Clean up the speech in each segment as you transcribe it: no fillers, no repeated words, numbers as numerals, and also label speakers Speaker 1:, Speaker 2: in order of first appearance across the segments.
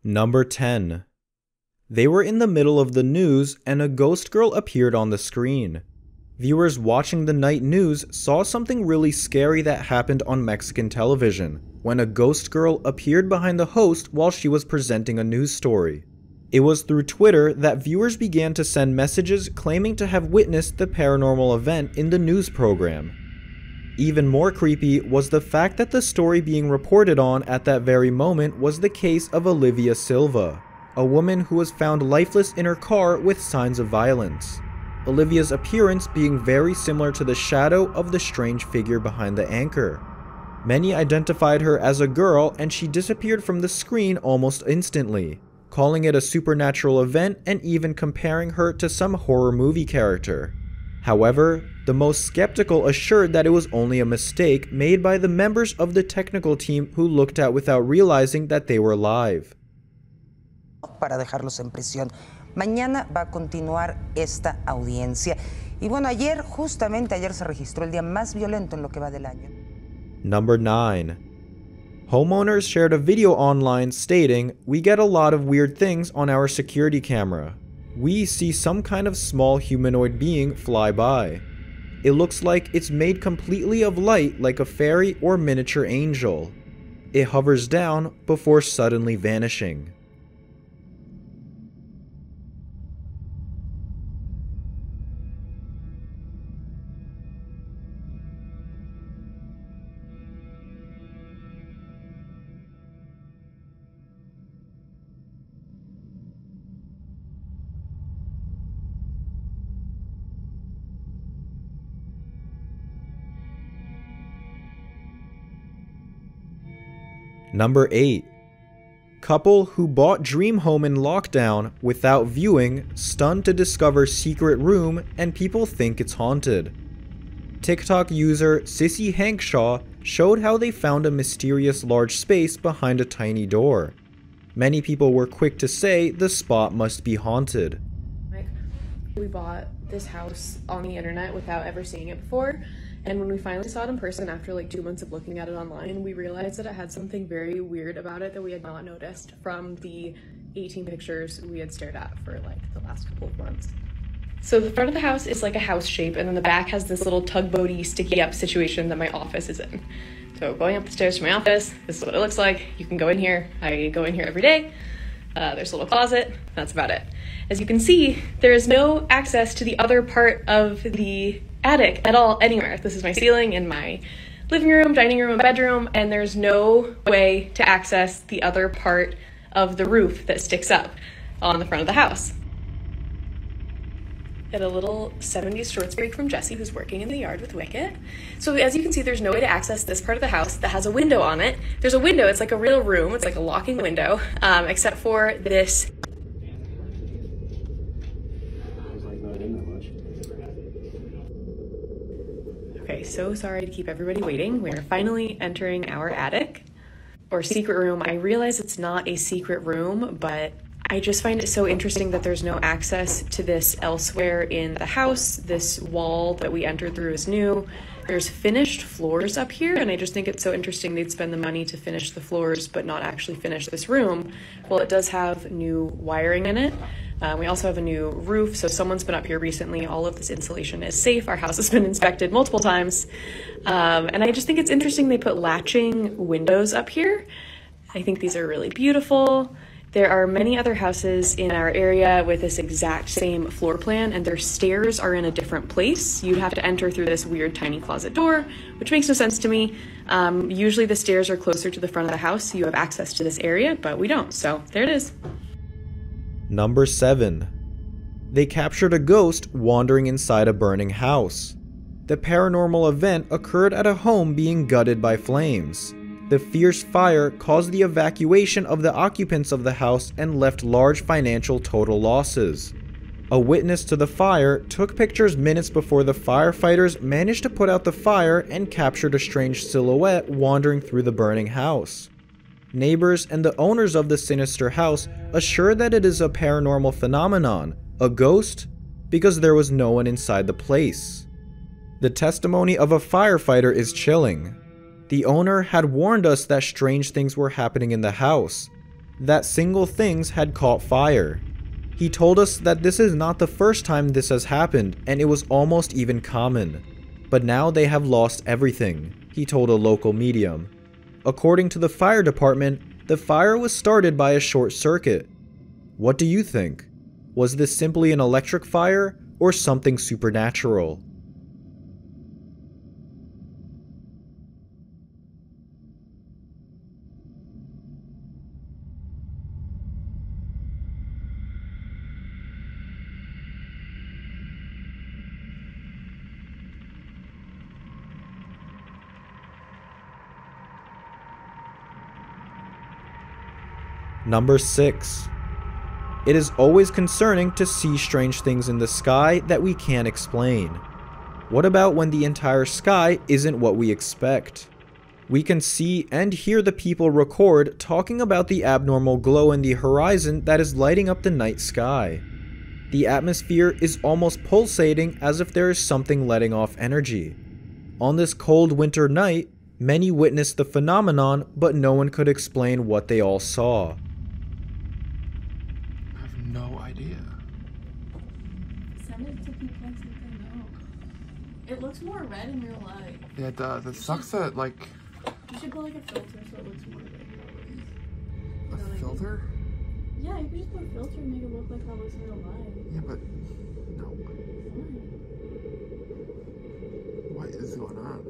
Speaker 1: Number 10. They were in the middle of the news and a ghost girl appeared on the screen. Viewers watching the night news saw something really scary that happened on Mexican television when a ghost girl appeared behind the host while she was presenting a news story. It was through Twitter that viewers began to send messages claiming to have witnessed the paranormal event in the news program. Even more creepy was the fact that the story being reported on at that very moment was the case of Olivia Silva, a woman who was found lifeless in her car with signs of violence. Olivia's appearance being very similar to the shadow of the strange figure behind the anchor. Many identified her as a girl and she disappeared from the screen almost instantly, calling it a supernatural event and even comparing her to some horror movie character. However, the most skeptical assured that it was only a mistake made by the members of the technical team who looked at without realizing that they were live.
Speaker 2: Para dejarlos en prisión. Mañana va a continuar esta audiencia. Y bueno, justamente ayer se registró el día más violento en lo que va del año.
Speaker 1: Number 9. Homeowners shared a video online stating, "We get a lot of weird things on our security camera. We see some kind of small humanoid being fly by. It looks like it's made completely of light like a fairy or miniature angel. It hovers down before suddenly vanishing." Number 8. Couple who bought dream home in lockdown without viewing, stunned to discover secret room and people think it's haunted. TikTok user Sissy Hankshaw showed how they found a mysterious large space behind a tiny door. Many people were quick to say the spot must be haunted.
Speaker 3: We bought this house on the internet without ever seeing it before. And when we finally saw it in person after like 2 months of looking at it online, we realized that it had something very weird about it that we had not noticed from the 18 pictures we had stared at for like the last couple of months. So the front of the house is like a house shape, and then the back has this little tugboaty sticky up situation that my office is in. So going up the stairs to my office, this is what it looks like. You can go in here. I go in here every day. There's a little closet. That's about it. As you can see, there is no access to the other part of the attic at all anywhere. This is my ceiling in my living room, dining room, and bedroom, and there's no way to access the other part of the roof that sticks up on the front of the house. Get a little 70s shorts break from Jessie, who's working in the yard with Wicket. So as you can see, there's no way to access this part of the house that has a window on it. There's a window, it's like a real room, it's like a locking window, except for this. Okay, so sorry to keep everybody waiting. We're finally entering our attic, or secret room. I realize it's not a secret room, but I just find it so interesting that there's no access to this elsewhere in the house. This wall that we entered through is new. There's finished floors up here, and I just think it's so interesting they'd spend the money to finish the floors but not actually finish this room. Well, it does have new wiring in it. We also have a new roof, so someone's been up here recently. All of this insulation is safe. Our house has been inspected multiple times. And I just think it's interesting they put latching windows up here. I think these are really beautiful. There are many other houses in our area with this exact same floor plan, and their stairs are in a different place. You'd have to enter through this weird tiny closet door, which makes no sense to me. Usually the stairs are closer to the front of the house, so you have access to this area, but we don't, so there it is.
Speaker 1: Number 7. They captured a ghost wandering inside a burning house. The paranormal event occurred at a home being gutted by flames. The fierce fire caused the evacuation of the occupants of the house and left large financial total losses. A witness to the fire took pictures minutes before the firefighters managed to put out the fire and captured a strange silhouette wandering through the burning house. Neighbors and the owners of the sinister house assure that it is a paranormal phenomenon, a ghost, because there was no one inside the place. The testimony of a firefighter is chilling. The owner had warned us that strange things were happening in the house. that single things had caught fire. He told us that this is not the first time this has happened, and it was almost even common. But now they have lost everything, he told a local medium. According to the fire department, the fire was started by a short circuit. What do you think? Was this simply an electric fire or something supernatural? Number 6. It is always concerning to see strange things in the sky that we can't explain. What about when the entire sky isn't what we expect? We can see and hear the people record talking about the abnormal glow in the horizon that is lighting up the night sky. The atmosphere is almost pulsating as if there is something letting off energy. On this cold winter night, many witnessed the phenomenon, but no one could explain what they all saw.
Speaker 4: No idea.
Speaker 5: Send it to people and see if they know. It looks more red in real life.
Speaker 4: Yeah, it does. It sucks that, like...
Speaker 5: You should put like a filter so it looks more red in real life.
Speaker 4: A filter?
Speaker 5: Yeah, you could just put a filter and make it look like how it looks in real life.
Speaker 4: Yeah, but... No. What is going on?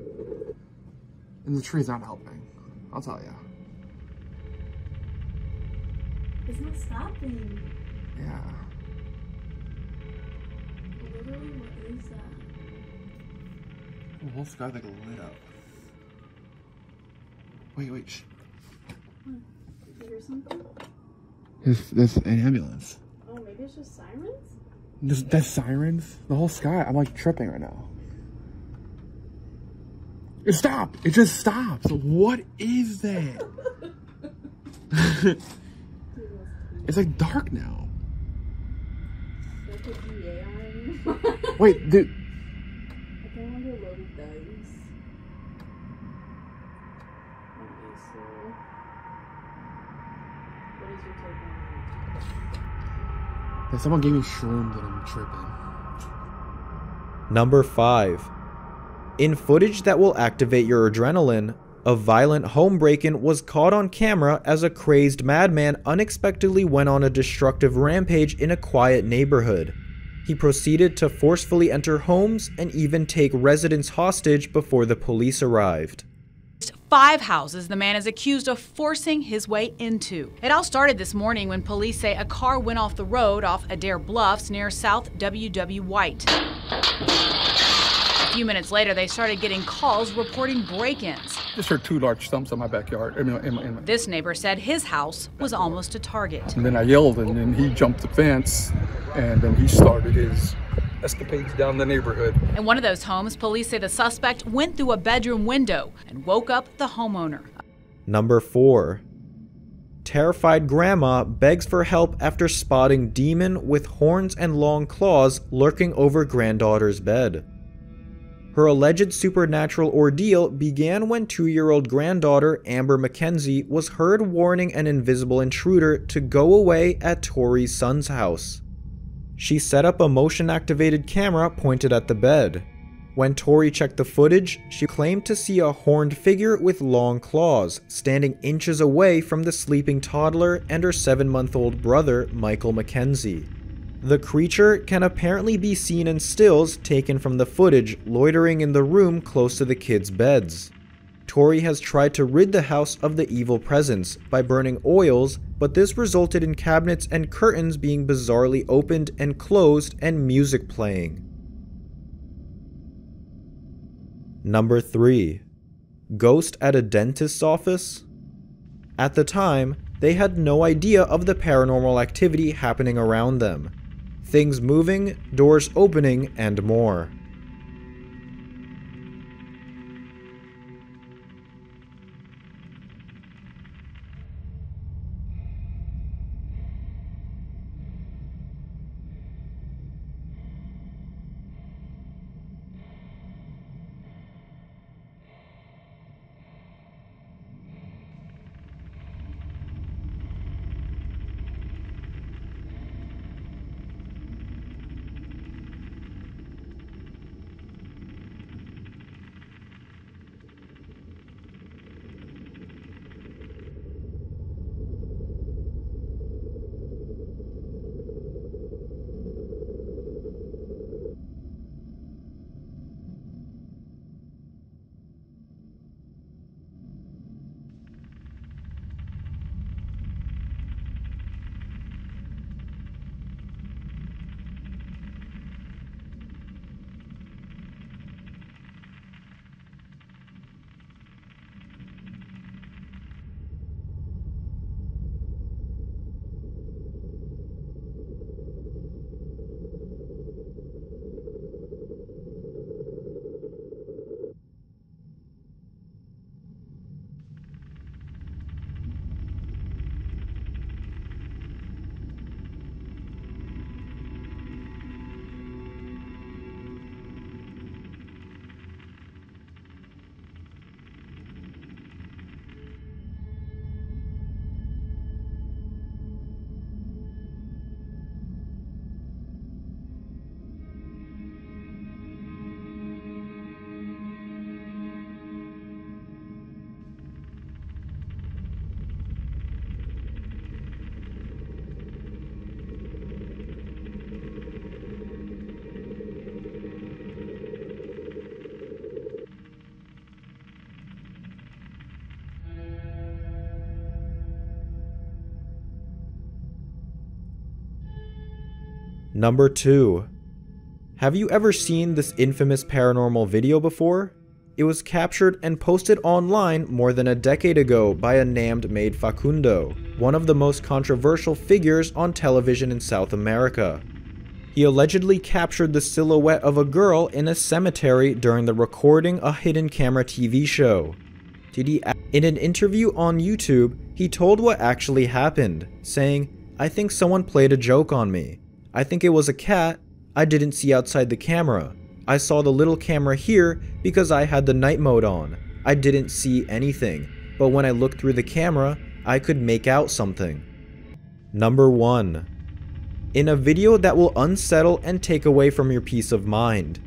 Speaker 4: And the tree's not helping. I'll tell you.
Speaker 5: It's not stopping.
Speaker 4: Yeah.
Speaker 5: Literally, what is that?
Speaker 4: The whole sky like lit up. Wait, shh.
Speaker 5: What? Did you hear something?
Speaker 4: There's an ambulance.
Speaker 5: Oh, maybe it's just sirens?
Speaker 4: There's sirens? The whole sky, I'm like tripping right now. It stopped! It just stops! What is that? It's like dark now. Wait, dude.
Speaker 5: I don't wonder what it does. Okay, so what is your take on
Speaker 4: If someone gave me shrooms and I'm tripping.
Speaker 1: Number 5. In footage that will activate your adrenaline, a violent home break-in was caught on camera as a crazed madman unexpectedly went on a destructive rampage in a quiet neighborhood. He proceeded to forcefully enter homes and even take residents hostage before the police arrived.
Speaker 6: 5 houses the man is accused of forcing his way into. It all started this morning when police say a car went off the road off Adair Bluffs near South W.W. White. A few minutes later, they started getting calls reporting break-ins.
Speaker 7: Just heard 2 large stumps in my backyard.
Speaker 6: This neighbor said his house was almost a target.
Speaker 7: And then I yelled, and then he jumped the fence, and then he started his escapades down the neighborhood.
Speaker 6: In one of those homes, police say the suspect went through a bedroom window and woke up the homeowner.
Speaker 1: Number 4. Terrified grandma begs for help after spotting demon with horns and long claws lurking over granddaughter's bed. Her alleged supernatural ordeal began when 2-year-old granddaughter Amber Mackenzie was heard warning an invisible intruder to go away at Tori's son's house. She set up a motion-activated camera pointed at the bed. When Tori checked the footage, she claimed to see a horned figure with long claws standing inches away from the sleeping toddler and her 7-month-old brother, Michael Mackenzie. The creature can apparently be seen in stills taken from the footage loitering in the room close to the kids' beds. Tori has tried to rid the house of the evil presence by burning oils, but this resulted in cabinets and curtains being bizarrely opened and closed and music playing. Number 3. Ghost at a dentist's office? At the time, they had no idea of the paranormal activity happening around them. Things moving, doors opening, and more. Number 2. Have you ever seen this infamous paranormal video before? It was captured and posted online more than a decade ago by a named Maid Facundo, one of the most controversial figures on television in South America. He allegedly captured the silhouette of a girl in a cemetery during the recording a hidden camera TV show. In an interview on YouTube, he told what actually happened, saying, "I think someone played a joke on me. I think it was a cat. I didn't see outside the camera. I saw the little camera here because I had the night mode on. I didn't see anything, but when I looked through the camera, I could make out something." Number 1. In a video that will unsettle and take away from your peace of mind,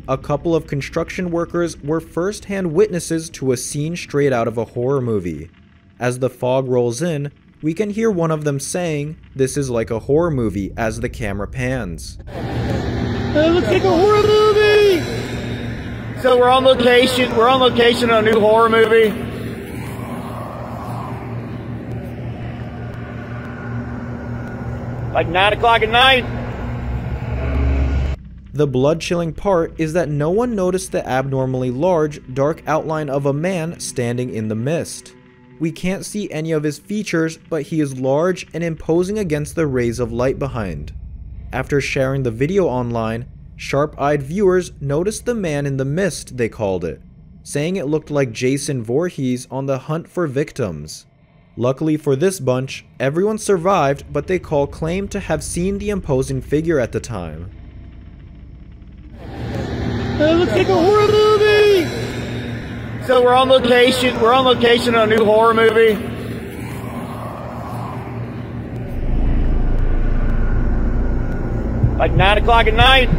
Speaker 1: a couple of construction workers were first-hand witnesses to a scene straight out of a horror movie. As the fog rolls in, we can hear one of them saying, "This is like a horror movie," as the camera pans.
Speaker 8: It looks like a horror movie! So we're on location on a new horror movie. Like 9 o'clock at night.
Speaker 1: The blood-chilling part is that no one noticed the abnormally large, dark outline of a man standing in the mist. We can't see any of his features, but he is large and imposing against the rays of light behind. After sharing the video online, sharp-eyed viewers noticed the man in the mist, they called it, saying it looked like Jason Voorhees on the hunt for victims. Luckily for this bunch, everyone survived, but they claim to have seen the imposing figure at the time.
Speaker 8: It looks like a horror movie! So we're on location on a new horror movie. Like 9 o'clock at night.